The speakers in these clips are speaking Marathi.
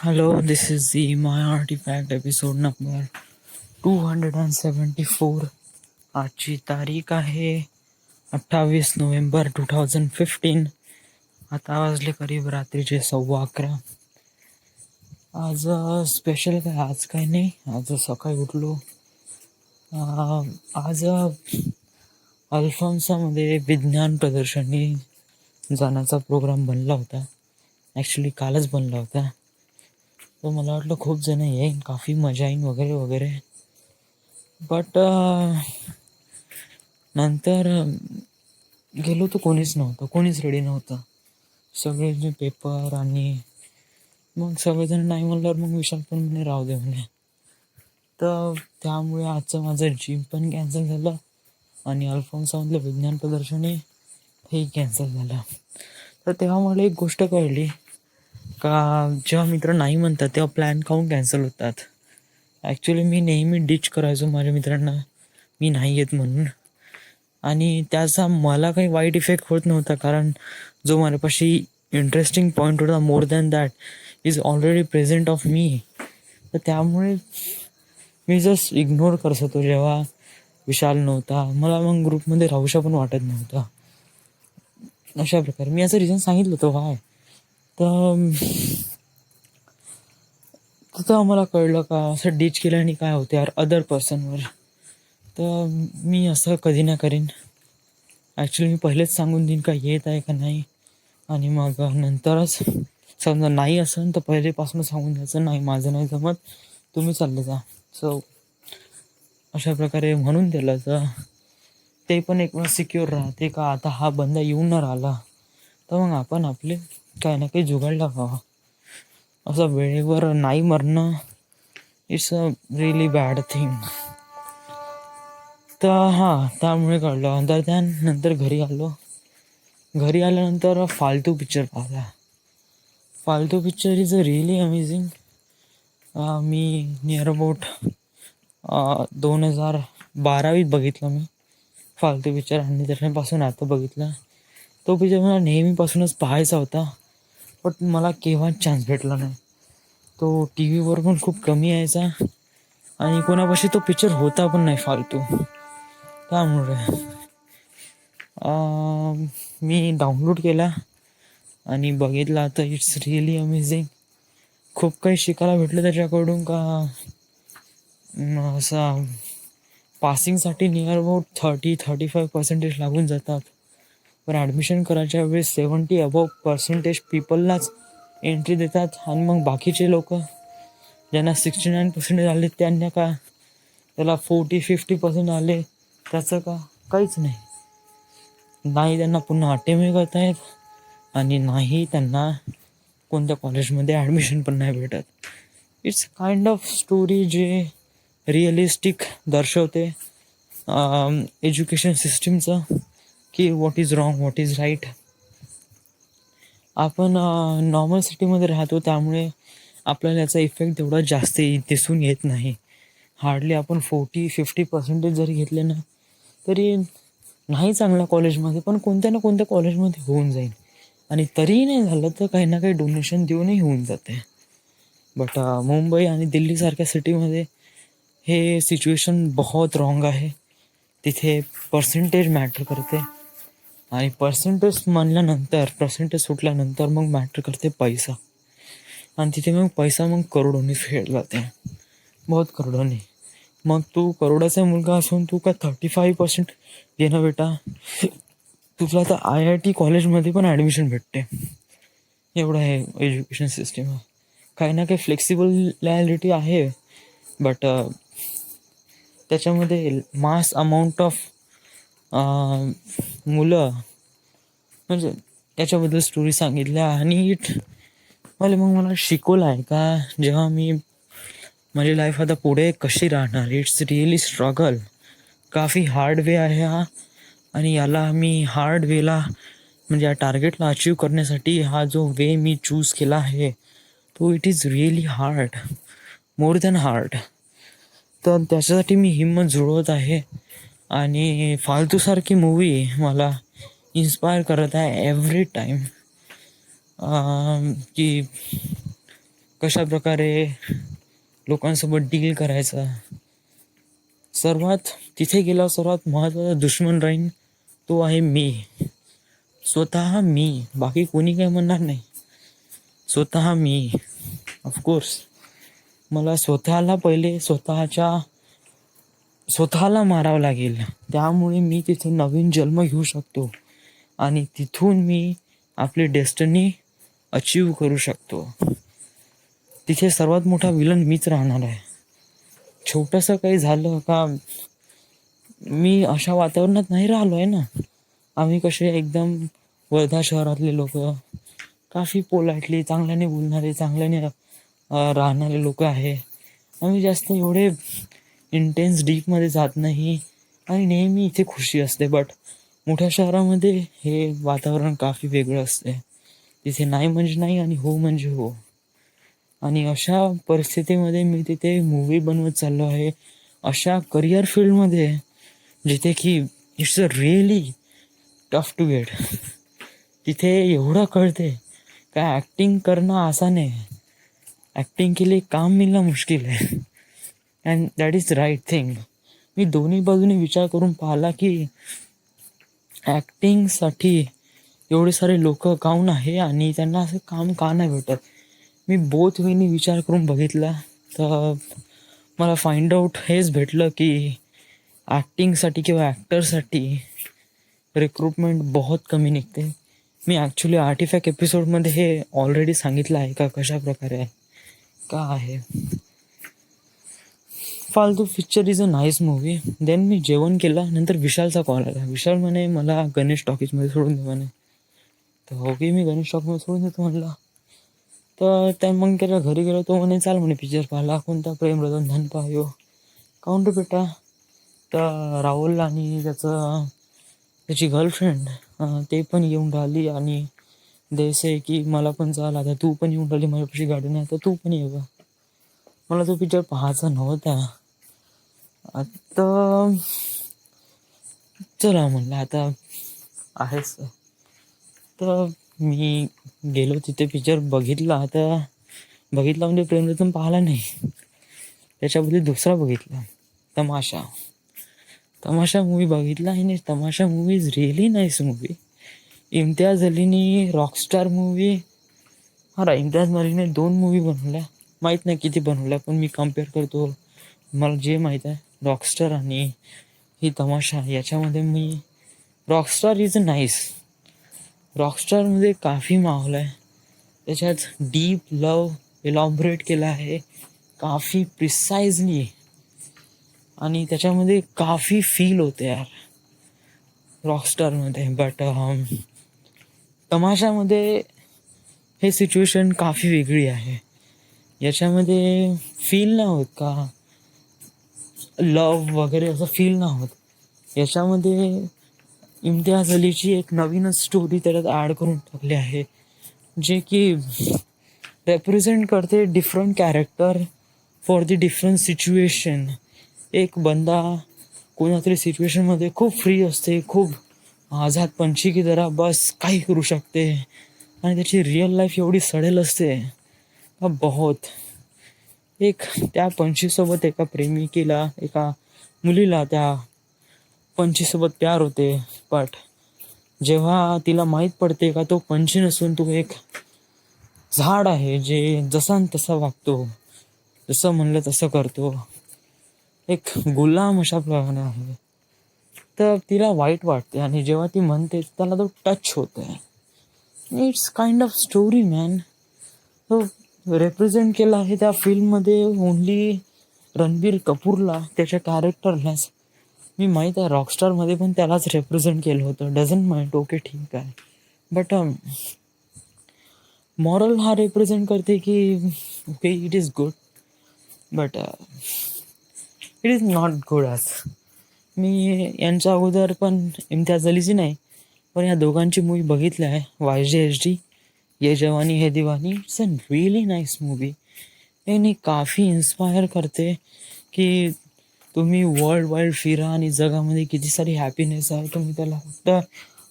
Hello, this is the My Artifact episode number 274. आजची तारीख आहे 28 नोव्हेंबर 2015. आता वाजले करीब रात्रीचे 11:15. आज स्पेशल काय, आज काय नाही. आज सकाळी उठलो. आज अल्फॉन्सामध्ये विज्ञान प्रदर्शनी जाण्याचा प्रोग्राम बनला होता. ॲक्च्युली कालच बनला होता. तर मला वाटलं खूप जण येईन, काफी मजा येईन वगैरे वगैरे. बट नंतर गेलो तर कोणीच नव्हतं, कोणीच रेडी नव्हतं. सगळे जे पेपर आणि मग सगळेजण नाही म्हणल्यावर मग विशाल पण म्हणे राहू दे म्हणे. तर त्यामुळे आजचं माझं जिम पण कॅन्सल झालं आणि अल्फॉन्सामधलं विज्ञान प्रदर्शनी हेही कॅन्सल झालं. तर तेव्हा मला एक गोष्ट कळली का जेव्हा मित्र नाही म्हणतात तेव्हा प्लॅन काहून कॅन्सल होतात. ॲक्च्युली मी नेहमी डिच करायचो माझ्या मित्रांना मी नाही येत म्हणून, आणि त्याचा मला काही वाईट इफेक्ट होत नव्हता कारण जो माझ्यापाशी इंटरेस्टिंग पॉईंट होता more than that is already present of me. तर त्यामुळे मी जस्ट इग्नोर करत होतो. जेव्हा विशाल नव्हता मला मग ग्रुपमध्ये राहूशा पण वाटत नव्हता. अशा प्रकारे मी असं रिझन सांगितलं होतं वाय. तर तिथं आम्हाला कळलं का असं डिच केल्याने काय होते यार अदर पर्सनवर. तर मी असं कधी ना करीन. ॲक्च्युली मी पहिलेच सांगून देईन का येत आहे का नाही, आणि मग नंतरच समजा नाही असेल तर पहिलेपासून सांगून द्यायचं नाही माझं नाही जमत, तुम्ही चालले जा. सो अशा प्रकारे म्हणून दिलं तर ते पण एक सिक्युअर राहते का आता हा बंदा येऊन न राहिला तर मग आपण आपले काही ना काही जुगाड लावावं. असं वेळेवर नाही मरणं it's a really bad thing. तर त्यामुळे कळलं. नंतर घरी आलो. घरी आल्यानंतर फालतू पिक्चर पाहिला. फालतू picture is a really amazing. Me near about 2012 बघितलं मी फालतू पिक्चर, आणि त्याच्यापासून आता बघितला. तो पिक्चर मला नेहमीपासूनच पाहायचा होता, बट मला केव्हाच चान्स भेटला नाही. तो टी व्हीवर पण खूप कमी यायचा आणि कोणापाशी तो पिक्चर होता पण नाही फालतू. त्यामुळे मी डाउनलोड केला आणि बघितला तर इट्स रिअली अमेझिंग. खूप काही शिकायला भेटलं त्याच्याकडून का असा पासिंगसाठी नियर अबाउट 30-35% लागून जातात, पण ॲडमिशन करायच्या वेळेस 70 अबव% पीपललाच एंट्री देतात. आणि मग बाकीचे लोक ज्यांना 69% आले त्यांना का त्याला 40-50% आले त्याचं का काहीच नाही. नाही त्यांना पुन्हा अटेम्प्ट करता येत आणि नाही त्यांना कोणत्या कॉलेजमध्ये ॲडमिशन पण नाही भेटत. इट्स काइंड ऑफ स्टोरी जे रिअलिस्टिक दर्शवते एज्युकेशन सिस्टीमचं की what is wrong what is right. आपण नॉर्मल सिटीमध्ये राहतो त्यामुळे आपल्याला याचा इफेक्ट तेवढा जास्त दिसून येत नाही. हार्डली आपण 40-50% जरी घेतले ना तरी नाही चांगल्या कॉलेजमध्ये पण कोणत्या ना कोणत्या कॉलेजमध्ये होऊन जाईल, आणि तरीही नाही झालं तर काही ना काही डोनेशन देऊनही होऊन जाते. बट मुंबई आणि दिल्लीसारख्या सिटीमध्ये हे सिच्युएशन बहुत रॉंग आहे. तिथे पर्सेंटेज मॅटर करते, आणि पर्सेंटेज सुटल्यानंतर मग मॅटर करते पैसा, आणि तिथे मग पैसा मग करोडोनी फेड जाते, बहुत करोडोनी. मग तू करोडाचा मुलगा असून तू का 35% घेणं बेटा, तुला तर IIT कॉलेजमध्ये पण ॲडमिशन भेटते. एवढं आहे एज्युकेशन सिस्टीम. काही ना काही फ्लेक्सिबलॅलिटी आहे, बट त्याच्यामध्ये मास अमाऊंट ऑफ मुलं म्हणजे याच्याबद्दल स्टोरी सांगितल्या, आणि मला शिकवलं आहे का जेव्हा मी माझी लाईफ आता पुढे कशी राहणार. It's really struggle, coffee hard way आहे हा, आणि याला मी हार्ड वेला म्हणजे या टार्गेटला अचीव करण्यासाठी हा जो वे मी चूज केला आहे तो it is really hard, more than hard. तर त्याच्यासाठी मी हिंमत जुळवत आहे, आणि फालतूसारखी मूवी मला इन्स्पायर करत आहे एव्हरी टाईम. की कशा प्रकारे लोकांसोबत डील करायचा. सर्वात तिथे गेला सर्वात महत्त्वाचा दुश्मन राहीन तो आहे मी, स्वतः मी. बाकी कोणी काही म्हणणार नाही, स्वतः मी. ऑफकोर्स मला स्वतःला पहिले स्वतःला मारावं लागेल. त्यामुळे मी तिथे नवीन जन्म घेऊ शकतो आणि तिथून मी आपली डेस्टिनी अचीव करू शकतो. तिथे सर्वात मोठा विलन मीच राहणार आहे. छोटंसं काही झालं का, मी अशा वातावरणात नाही राहिलो आहे ना. आम्ही कसे एकदम वर्धा शहरातले लोक, काफी पोलाइटली चांगल्याने बोलणारे, चांगल्याने राहणारे लोक आहे. आम्ही जास्त एवढे इंटेन्स डीपमध्ये जात नाही आणि नेहमी इथे खुशी असते. बट मोठ्या शहरामध्ये हे वातावरण काफी वेगळं असते. तिथे नाही म्हणजे नाही आणि हो म्हणजे हो. आणि अशा परिस्थितीमध्ये मी तिथे मूवी बनवत चाललो आहे, अशा करिअर फील्डमध्ये जिथे की it's a really tough to get. तिथे एवढं कळते का ॲक्टिंग करणं आसान आहे, ॲक्टिंग के लिए काम मिलना मुश्किल है. And that is right thing. मी दोन्ही बाजूने विचार करून पाहिला की ॲक्टिंगसाठी एवढे सारे लोक काऊन आहे आणि त्यांना असं काम का नाही भेटत. मी बोथ वेनी विचार करून बघितला तर मला फाइंड आउट हेच भेटलं की ॲक्टिंगसाठी किंवा ॲक्टरसाठी रिक्रुटमेंट बहुत कमी निघते. मी ॲक्च्युली आर्टिफॅक्ट एपिसोडमध्ये हे ऑलरेडी सांगितलं आहे का कशा प्रकारे आहे का आहे. फालतू picture is a nice movie. Than me जेवण केलं, नंतर विशालचा कॉल आला. विशाल म्हणे मला गणेश टॉकीजमध्ये सोडून दे म्हणे. तर हो की मी गणेश टॉकीजमध्ये सोडून देतो म्हणलं. तर त्या मग त्याच्या घरी गेलो. तो म्हणे चाल म्हणे पिक्चर पाहिला, कोणता प्रेम रतन धन पायो. काऊन रे बेटा. तर राहुल आणि त्याची गर्लफ्रेंड ते पण येऊन राहिली आणि देसे की मला पण चाल, आता तू पण येऊन राहिली माझ्यापाशी गाडी नाही तर तू पण ये बा. मला तो पिक्चर पाहायचा नव्हता. आता चला म्हणलं आता आहेच. तर मी गेलो तिथे, पिक्चर बघितला. आता बघितला म्हणजे प्रेमरतन पाहिला नाही, त्याच्याबद्दल दुसरा बघितला, तमाशा मूवी बघितला. आणि Tamasha movie is really nice movie. Imtiaz अलीने रॉकस्टार मूवी, इम्तियाज अलीने 2 मूवी बनवल्या, माहीत नाही किती बनवल्या, पण मी कम्पेअर करतो. मला जे माहीत आहे रॉकस्टार आणि ही तमाशा, याच्यामध्ये मी रॉकस्टार इज अ नाईस. रॉकस्टारमध्ये काफी माहोल आहे, त्याच्यात डीप लव इलॉबरेट केला आहे काफी प्रिसाइजली आणि त्याच्यामध्ये काफी फील होते यार रॉकस्टारमध्ये. बट तमाशामध्ये हे सिच्युएशन काफी वेगळी आहे. याच्यामध्ये फील नाही होत का लव वगैरे असं फील नाही होत. याच्यामध्ये इम्तियाज अलीची एक नवीनच स्टोरी त्याच्यात ॲड करून टाकली आहे, जे की रेप्रेझेंट करते different character for the different situation. एक बंदा कोणातरी सिच्युएशनमध्ये खूप फ्री असते, खूप आझाद पंछी की तरह बस काही करू शकते, आणि त्याची रिअल लाईफ एवढी सडेल असते का बहुत. एक त्या पंछीसोबत एका प्रेमिकेला, एका मुलीला त्या पंछीसोबत प्यार होते. बट जेव्हा तिला माहीत पडते का तो पंछी नसून तो एक झाड आहे जे जसा तसा वागतो, जसं म्हणलं तसं करतो, एक गुलाम अशा प्रकारे आहे, तर तिला वाईट वाटते. आणि जेव्हा ती म्हणते त्याला तो टच होते. It's kind of story man. तो रेप्रेझेंट केला आहे त्या फिल्ममध्ये ओनली रणबीर कपूरला, त्याच्या कॅरेक्टरलाच. मी माहीत आहे रॉकस्टारमध्ये पण त्यालाच रेप्रेझेंट केलं होतं. डझंट माइंड, ओके ठीक आहे. बट मॉरल हा रिप्रेझेंट करते की okay it is good, but it is not good as. मी यांच्या अगोदर पण इम्तियाज अलीची नाही, पण या दोघांची मूवी बघितली आहे, YGHD, Yeh Jawaani Hai Deewani. It's a really nice movie. यांनी काफी इन्स्पायर करते की तुम्ही वर्ल्ड वाईड फिरा आणि जगामध्ये किती सारी हॅपीनेस आहे, तुम्ही त्याला फक्त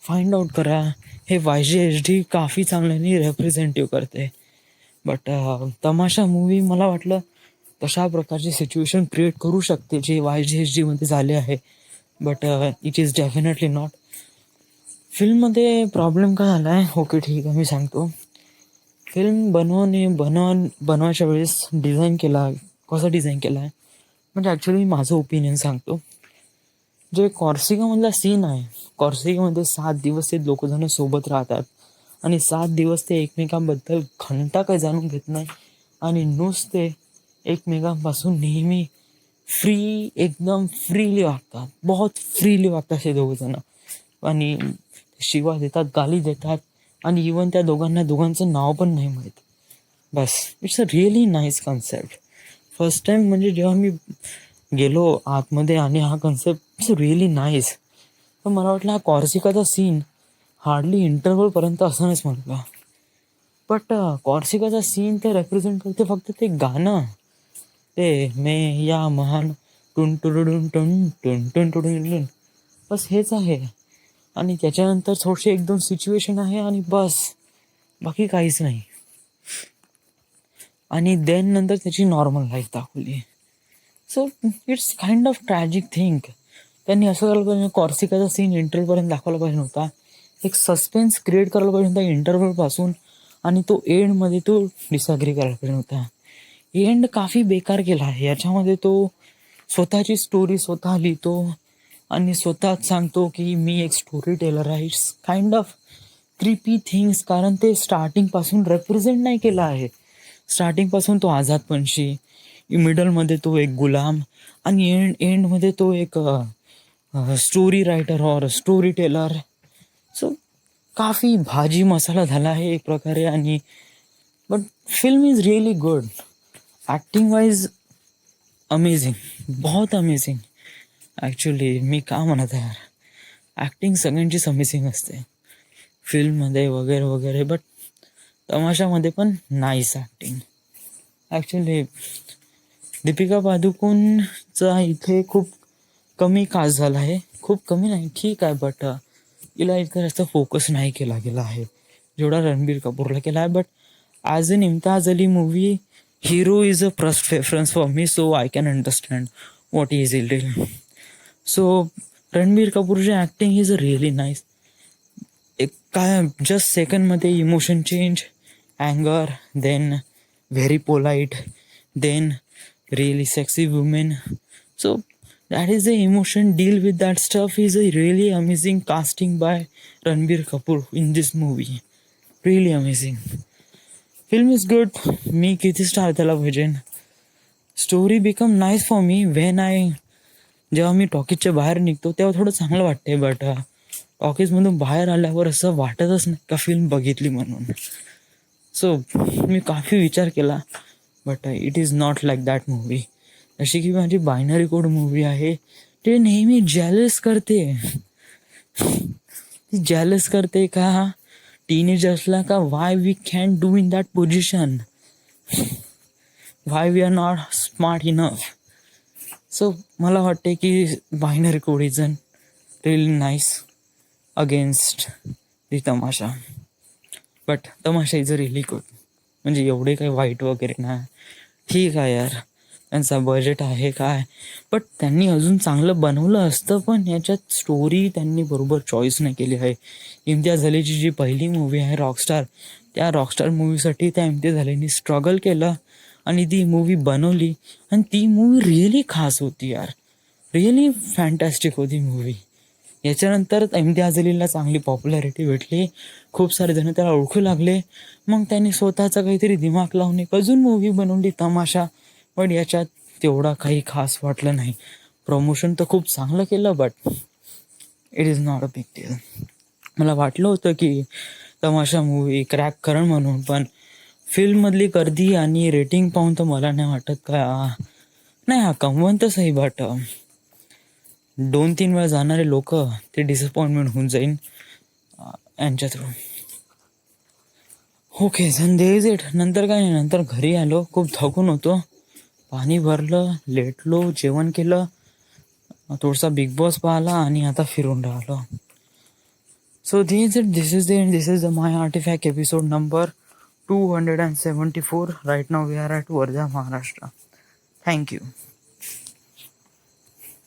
फाइंड आउट करा. हे YGHD काफी चांगल्याने रिप्रेझेंटिव्ह करते. बट तमाशा मूवी मला वाटलं तशा प्रकारची सिच्युएशन क्रिएट करू शकते जे YGSG मध्ये झाले आहे. But it is definitely not. फिल्ममध्ये प्रॉब्लेम काय झाला आहे, ओके ठीक आहे मी सांगतो. फिल्म बनवायच्या वेळेस डिझाईन केला, कसा डिझाईन केला आहे म्हणजे ॲक्च्युली माझं ओपिनियन सांगतो. जे कॉर्सिकामधला सीन आहे, कॉर्सिकामध्ये 7 दिवस ते लोकजण सोबत राहतात आणि 7 दिवस ते एकमेकांबद्दल घंटा काही जाणून घेत नाही आणि नुसते एकमेकांपासून नेहमी एकदम फ्रीली वागतात. बहुत फ्रीली वागतात हे दोघंजण आणि शिवा देतात, गाली देतात आणि इवन त्या दोघांचं नाव पण नाही माहीत. बस it's a really nice concept. First time म्हणजे जेव्हा मी गेलो आतमध्ये आणि हा कन्सेप्ट इट्स रिअली नाईस. तर मला वाटलं हा कॉर्सिकाचा सीन हार्डली इंटरव्हलपर्यंत असणच म्हटलं. बट कॉर्सिकाचा सीन ते रेप्रेझेंट करते फक्त ते गाणं, ते मे या महान टुन टुरुडुन टुन टुन टुन टुडुन टुन, बस हेच आहे. आणि त्याच्यानंतर थोडीशी 1-2 सिच्युएशन आहे आणि बस बाकी काहीच नाही. आणि देन नंतर त्याची नॉर्मल लाईफ दाखवली. So it's kind of tragic thing. त्यांनी असं करायला पाहिजे, कॉर्सिकाचा सीन इंटरव्हलपर्यंत दाखवायला पाहिजे नव्हता. एक सस्पेन्स क्रिएट करायला पाहिजे होता इंटरव्हलपासून आणि तो एंडमध्ये तो डिसअग्री करायला पाहिजे नव्हता. एंड काफी बेकार केला आहे. याच्यामध्ये तो स्वतःची स्टोरी स्वतः लिहितो आणि स्वतःच सांगतो की मी एक स्टोरी टेलर आहे. It's kind of creepy things, कारण ते स्टार्टिंगपासून रेप्रेझेंट नाही केलं आहे. स्टार्टिंगपासून तो आझादपंशी, मिडलमध्ये तो एक गुलाम आणि एंडमध्ये तो एक स्टोरी रायटर और स्टोरी टेलर. सो काफ़ी भाजी मसाला झाला आहे एक प्रकारे. आणि but film is really good. Acting wise amazing, बहुत अमेझिंग. ॲक्च्युली मी का म्हणत आहे यार, ॲक्टिंग सगळ्यांचीच अमेझिंग असते फिल्ममध्ये वगैरे वगैरे. बट तमाशामध्ये पण नाईस ॲक्टिंग. ॲक्च्युली दीपिका पादुकोणचा इथे खूप कमी कास्ट झाला आहे. खूप कमी नाही, ठीक आहे, बट हिला इतका जास्त फोकस नाही केला गेला आहे जेवढा रणबीर कपूरला केला आहे. But as an Imtiaz Ali movie hero is a preference for me, so I can understand what is ill deal. So Ranbir कपूरची acting is a really nice. एक काय जस्ट सेकंडमध्ये इमोशन चेंज, अँगर, then very polite, then really sexy women. So that is the emotion deal with that stuff is a really amazing casting by Ranbir Kapoor in this movie. Really amazing. Film is good. मी किती स्टार त्याला भेटेन. Story become nice for me when जेव्हा मी टॉकीजच्या बाहेर निघतो तेव्हा थोडं चांगलं वाटते. बट टॉकीजमधून बाहेर आल्यावर असं वाटतच नाही का फिल्म बघितली म्हणून. सो मी काफी विचार केला, but it is not like that movie. अशी की माझी बायनरी कोड मूवी आहे, ते नेहमी जॅलस करते. ती जॅलस करते का टीनेजर्सला, का why we can do in that position, why we are not smart enough. So मला वाटते की binary code is an really nice against the Tamasha. But तमाशा इज अ रिअली गुड. म्हणजे एवढे काही वाईट वगैरे नाही, ठीक आहे यार, त्यांचा बजेट आहे काय, बट त्यांनी अजून चांगलं बनवलं असतं. पण याच्यात स्टोरी त्यांनी बरोबर चॉईस नाही केली आहे. इम्तियाज अलीची जी पहिली मूवी आहे रॉकस्टार, त्या रॉकस्टार मूवीसाठी त्या इम्तियाज अलीनी स्ट्रगल केलं आणि ती मूवी बनवली आणि ती मूवी रिअली खास होती यार, रिअली फॅन्टॅस्टिक होती मूवी. याच्यानंतर इम्तियाज अलीला चांगली पॉप्युलॅरिटी भेटली, खूप सारे जण त्याला ओळखू लागले. मग त्यांनी स्वतःचा काहीतरी दिमाग लावून एक अजून मूवी बनवली तमाशा. पण याच्यात तेवढा काही खास वाटलं नाही. प्रमोशन तर खूप चांगलं केलं, but it is not a big deal. मला वाटलं होतं की तमाशा मूवी क्रॅक करण म्हणून, पण फिल्ममधली गर्दी आणि रेटिंग पाहून तर मला नाही वाटत का नाही, हा कमवून तर सही, बट 2-3 वेळा जाणारे लोक ते डिसअपॉइंटमेंट होऊन जाईन यांच्या थ्रू. ओके झन दे इज इट. नंतर काय नाही, नंतर घरी आलो, खूप थकून होतो, पाणी भरलं, लेटलो, जेवण केलं, थोडासा बिग बॉस पाहिला आणि आता फिरून राहिलो. So this is the my artefact episode number 274. Right now we are at Wardha, Maharashtra. Thank you.